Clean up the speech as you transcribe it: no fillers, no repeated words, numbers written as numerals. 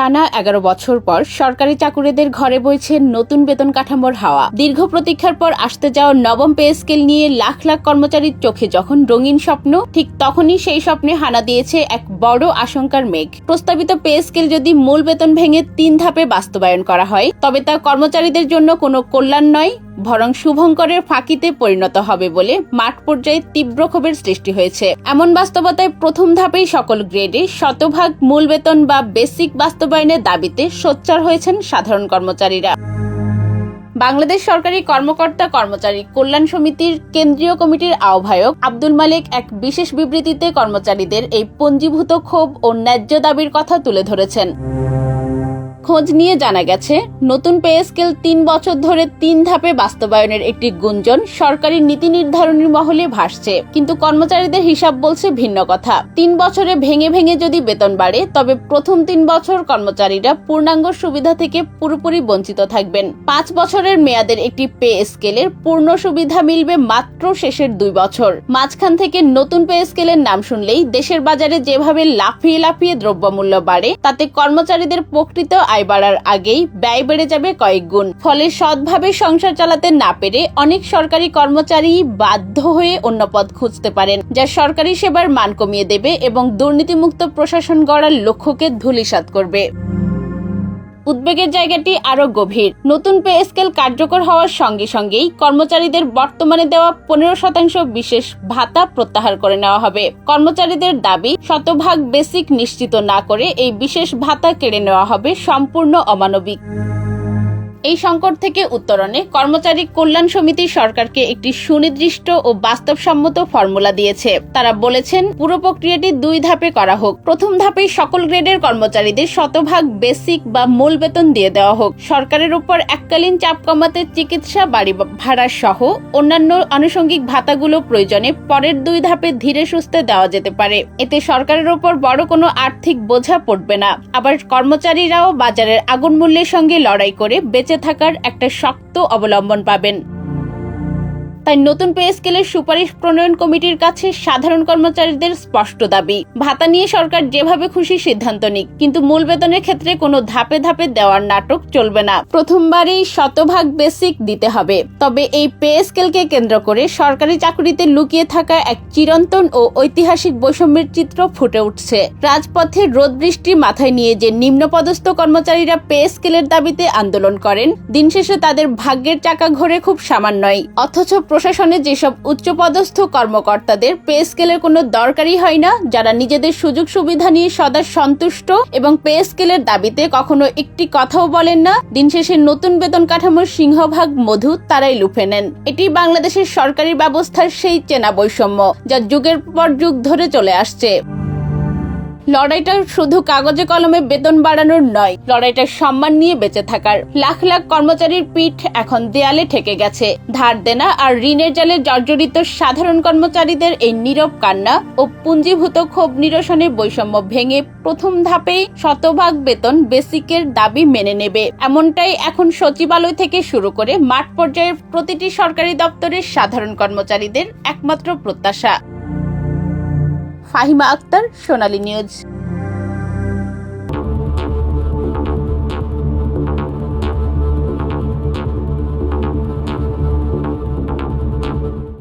টানা 11 বছর পর সরকারি চাকুরেদের ঘরে বইছে নতুন বেতন কাঠামোর হাওয়া। দীর্ঘ প্রতীক্ষার পর আসতে যাওয়া নবম পে স্কেল নিয়ে লাখ লাখ কর্মচারীর চোখে যখন রঙিন স্বপ্ন, ঠিক তখনই সেই স্বপ্নে হানা দিয়েছে এক বড় আশঙ্কার মেঘ। প্রস্তাবিত পে স্কেল যদি মূল বেতন ভেঙে 3 ধাপে বাস্তবায়ন করা হয়, তবে তা কর্মচারীদের জন্য কোনো কল্যাণ নয়, বরং শুভঙ্করের ফাঁকিতে পরিণত হবে বলে মাঠ পর্যায়ে তীব্র ক্ষোভের সৃষ্টি হয়েছে। এমন বাস্তবতায় প্রথম ধাপেই সকল গ্রেডে শতভাগ মূল বেতন বা বেসিক বাস্তবায়নের দাবিতে সোচ্চার হয়েছেন সাধারণ কর্মচারীরা। বাংলাদেশ সরকারি কর্মকর্তা কর্মচারী কল্যাণ সমিতির কেন্দ্রীয় কমিটির আহ্বায়ক আব্দুল মালেক এক বিশেষ বিবৃতিতে কর্মচারীদের এই পঞ্জীভূত ক্ষোভ ও ন্যায্য দাবির কথা তুলে ধরেছেন। খোঁজ নিয়ে জানা গেছে, নতুন পে স্কেল 3 বছর ধরে 3 ধাপে বাস্তবায়নের একটি গুঞ্জন সরকারি নীতি নির্ধারণী মহলে ভাসছে, কিন্তু কর্মচারীদের হিসাব বলছে ভিন্ন কথা। 3 বছরে ভেঙে ভেঙে যদি বেতন বাড়ে, তবে প্রথম 3 বছর কর্মচারীরা পূর্ণাঙ্গ সুবিধা থেকে পুরোপুরি বঞ্চিত থাকবেন। 5 বছরের মেয়াদের একটি পে স্কেলের পূর্ণ সুবিধা মিলবে মাত্র শেষের 2 বছর। মাঝখান থেকে নতুন পে স্কেলের নাম শুনলেই দেশের বাজারে যেভাবে লাফিয়ে লাফিয়ে দ্রব্যমূল্য বাড়ে, তাতে কর্মচারীদের প্রকৃত আয় বাড়ার আগেই ব্যয় বেড়ে যাবে কয়েক গুণ। ফলে সৎভাবে সংসার চালাতে না পেরে অনেক সরকারি কর্মচারী বাধ্য হয়ে অন্য পথ খুঁজতে পারেন, যা সরকারি সেবার মান কমিয়ে দেবে এবং দুর্নীতিমুক্ত প্রশাসন গড়ার লক্ষ্যকে ধূলিসাৎ করবে। উদ্বেগের জায়গাটি আরো গভীর। নতুন পে স্কেল কার্যকর হওয়ার সঙ্গে সঙ্গেই কর্মচারীদের বর্তমানে দেওয়া 15% বিশেষ ভাতা প্রত্যাহার করে নেওয়া হবে। কর্মচারীদের দাবি, শতভাগ বেসিক নিশ্চিত না করে এই বিশেষ ভাতা কেড়ে নেওয়া হবে সম্পূর্ণ অমানবিক। এই সংকট থেকে উত্তরণে কর্মচারী কল্যাণ সমিতি সরকারকে একটি সুনির্দিষ্ট ও বাস্তবসম্মত ফর্মুলা দিয়েছে। তারা বলেছেন, পুরো প্রক্রিয়াটি 2 ধাপে করা হোক। প্রথম ধাপে সকল গ্রেডের কর্মচারীদের শতভাগ বেসিক বা মূল বেতন দিয়ে দেওয়া হোক। সরকারের উপর এককালীন চাপ কমাতে চিকিৎসা, বাড়ি ভাড়া সহ অন্যান্য আনুষঙ্গিক ভাতাগুলো প্রয়োজনে পরের 2 ধাপে ধীরে সুস্থে দেওয়া যেতে পারে। এতে সরকারের উপর বড় কোনো আর্থিক বোঝা পড়বে না। আবার কর্মচারীরাও বাজারের আগুন মূল্যের সঙ্গে লড়াই করে বেঁচে থাকার একটা শক্ত অবলম্বন পাবেন। তাই নতুন পে স্কেলের সুপারিশ প্রণয়ন কমিটির কাছে সাধারণ কর্মচারীদের স্পষ্ট দাবি, ভাতা নিয়ে সরকার যেভাবে খুশি সিদ্ধান্ত নিক, কিন্তু মূল বেতনের ক্ষেত্রে কোনো ধাপে ধাপে দেওয়ার নাটক চলবে না। প্রথমবারেই শতভাগ বেসিক দিতে হবে। তবে এই পে স্কেলকে কেন্দ্র করে সরকারি চাকরিতে লুকিয়ে থাকা এক চিরন্তন ও ঐতিহাসিক বৈষম্যের চিত্র ফুটে উঠছে। রাজপথে রোদ বৃষ্টি মাথায় নিয়ে যে নিম্নপদস্থ কর্মচারীরা পে স্কেলের দাবিতে আন্দোলন করেন, দিন শেষে তাদের ভাগ্যের চাকা ঘোরে খুব সামান্যই। অথচ প্রশাসনে যেসব উচ্চপদস্থ কর্মকর্তাদের পে স্কেলের কোনো দরকারই হয় না, যারা নিজেদের সুযোগ সুবিধা নিয়ে সদা সন্তুষ্ট এবং পে স্কেলের দাবিতে কখনো একটি কথাও বলেন না, দিন শেষে নতুন বেতন কাঠামোর সিংহভাগ মধু তারাই লুফে নেন। এটি বাংলাদেশের সরকারি ব্যবস্থার সেই চেনা বৈষম্য, যা যুগের পর যুগ ধরে চলে আসছে। লড়াইটা শুধু কাগজে কলমে বেতন বাড়ানোর নয়, লড়াইটা সম্মান নিয়ে বেঁচে থাকার। লাখ লাখ কর্মচারীর পিঠ এখন দেয়ালে ঠেকে গেছে। ধার দেনা আর ঋণের জালে জর্জরিত সাধারণ কর্মচারীদের এই নীরব কান্না ও পুঞ্জীভূত ক্ষোভ নিরসনের বৈষম্য ভেঙে প্রথম ধাপেই শতভাগ বেতন বেসিকের দাবি মেনে নেবে, এমনটাই এখন সচিবালয় থেকে শুরু করে মাঠ পর্যায়ের প্রতিটি সরকারি দপ্তরের সাধারণ কর্মচারীদের একমাত্র প্রত্যাশা। ফাহিমা আক্তার, সোনালী নিউজ।